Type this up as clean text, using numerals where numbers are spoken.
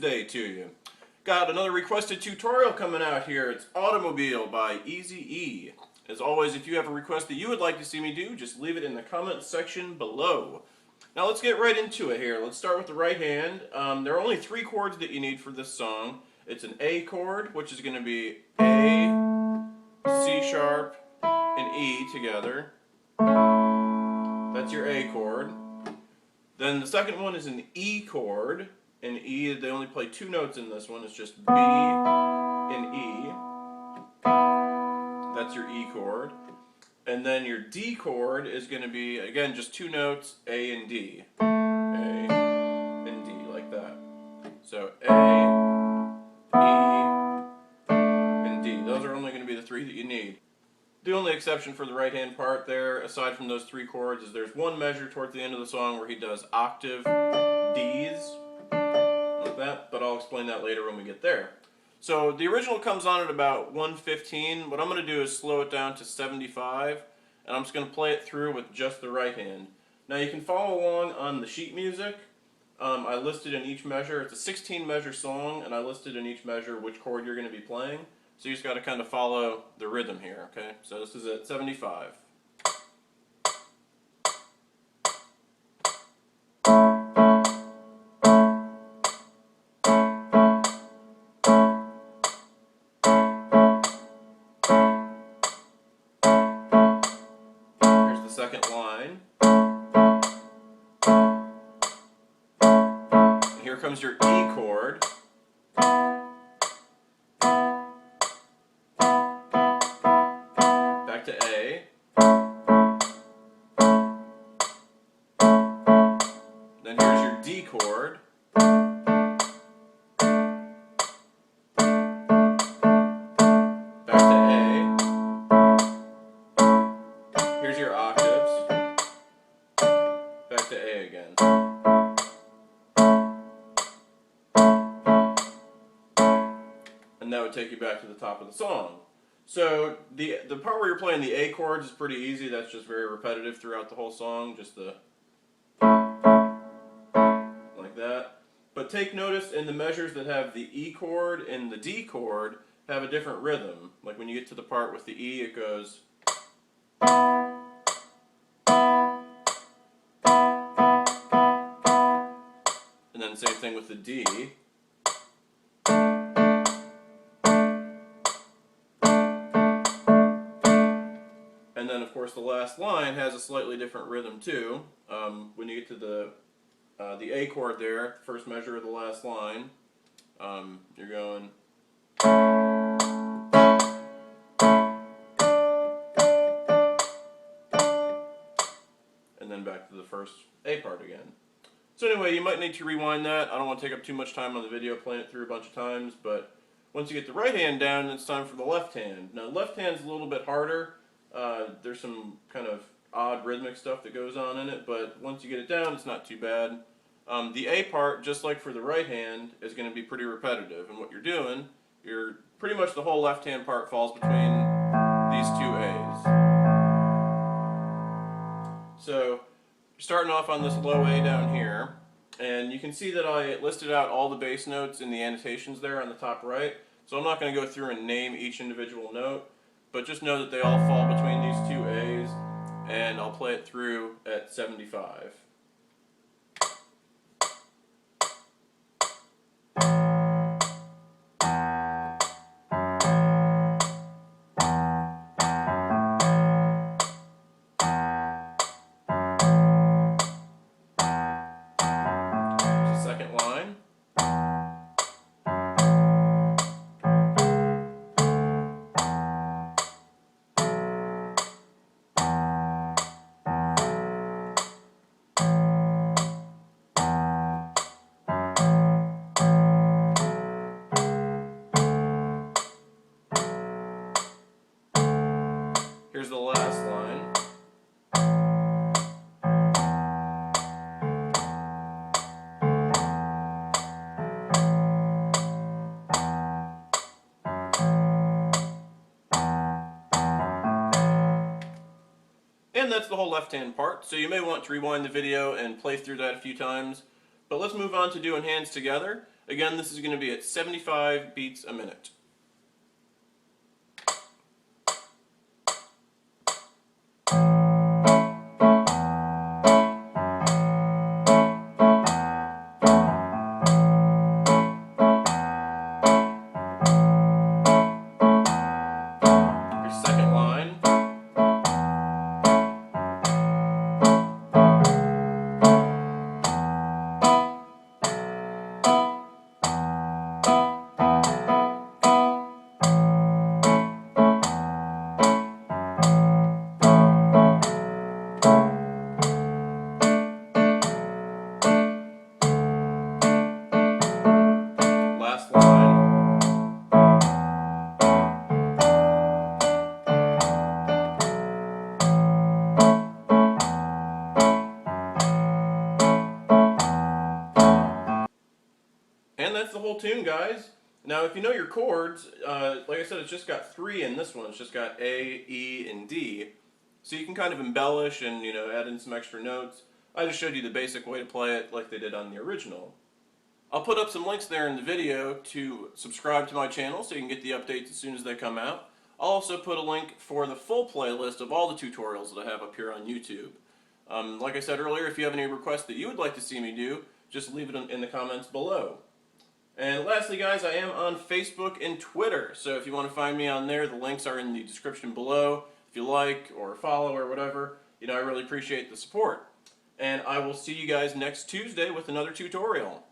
day to you. Got another requested tutorial coming out here. It's Automobile by Eazy-E. As always, if you have a request that you would like to see me do, just leave it in the comments section below. Now let's get right into it here. Let's start with the right hand. There are only 3 chords that you need for this song. It's an A chord, which is going to be A, C sharp, and E together. That's your A chord. Then the second one is an E chord. And E, they only play 2 notes in this one. It's just B and E. That's your E chord. And then your D chord is going to be, again, just 2 notes, A and D. A and D, like that. So A, E, and D. Those are only going to be the 3 that you need. The only exception for the right hand part there, aside from those 3 chords, is there's one measure towards the end of the song where he does octave Ds, like that, but I'll explain that later when we get there. So the original comes on at about 115. What I'm going to do is slow it down to 75, and I'm just going to play it through with just the right hand. Now you can follow along on the sheet music. I listed in each measure, it's a 16 measure song, and I listed in each measure which chord you're going to be playing. So you just got to kind of follow the rhythm here, okay? So this is at 75. Here's the second line. And here comes your E chord. Back to A. Then here's your D chord. Back to A. Here's your octaves. Back to A again. And that would take you back to the top of the song. So the part where you're playing the A chords is pretty easy. That's just very repetitive throughout the whole song, just the like that. But take notice in the measures that have the E chord and the D chord have a different rhythm. Like when you get to the part with the E, it goes. And then same thing with the D. And then, of course, the last line has a slightly different rhythm too. When you get to the A chord there, first measure of the last line, you're going. And then back to the first A part again. So anyway, you might need to rewind that. I don't want to take up too much time on the video playing it through a bunch of times, but once you get the right hand down, it's time for the left hand. Now, left hand's a little bit harder. There's some kind of odd rhythmic stuff that goes on in it, but once you get it down, it's not too bad. The A part, just like for the right hand, is going to be pretty repetitive, and what you're doing, pretty much the whole left hand part falls between these 2 A's. So you're starting off on this low A down here, and you can see that I listed out all the bass notes in the annotations there on the top right, so I'm not going to go through and name each individual note. But just know that they all fall between these 2 A's, and I'll play it through at 75. The second line. Here's the last line. And that's the whole left-hand part, so you may want to rewind the video and play through that a few times. But let's move on to doing hands together. Again, this is going to be at 75 beats a minute. Your second line. Last line. And that's the whole tune, guys. Now, if you know your chords, like I said, it's just got 3 in this one. It's just got A, E, and D. So you can kind of embellish and, add in some extra notes. I just showed you the basic way to play it like they did on the original. I'll put up some links there in the video to subscribe to my channel so you can get the updates as soon as they come out. I'll also put a link for the full playlist of all the tutorials that I have up here on YouTube. Like I said earlier, if you have any requests that you would like to see me do, just leave it in the comments below. And lastly, guys, I am on Facebook and Twitter, so if you want to find me on there, the links are in the description below. If you like or follow or whatever, I really appreciate the support. And I will see you guys next Tuesday with another tutorial.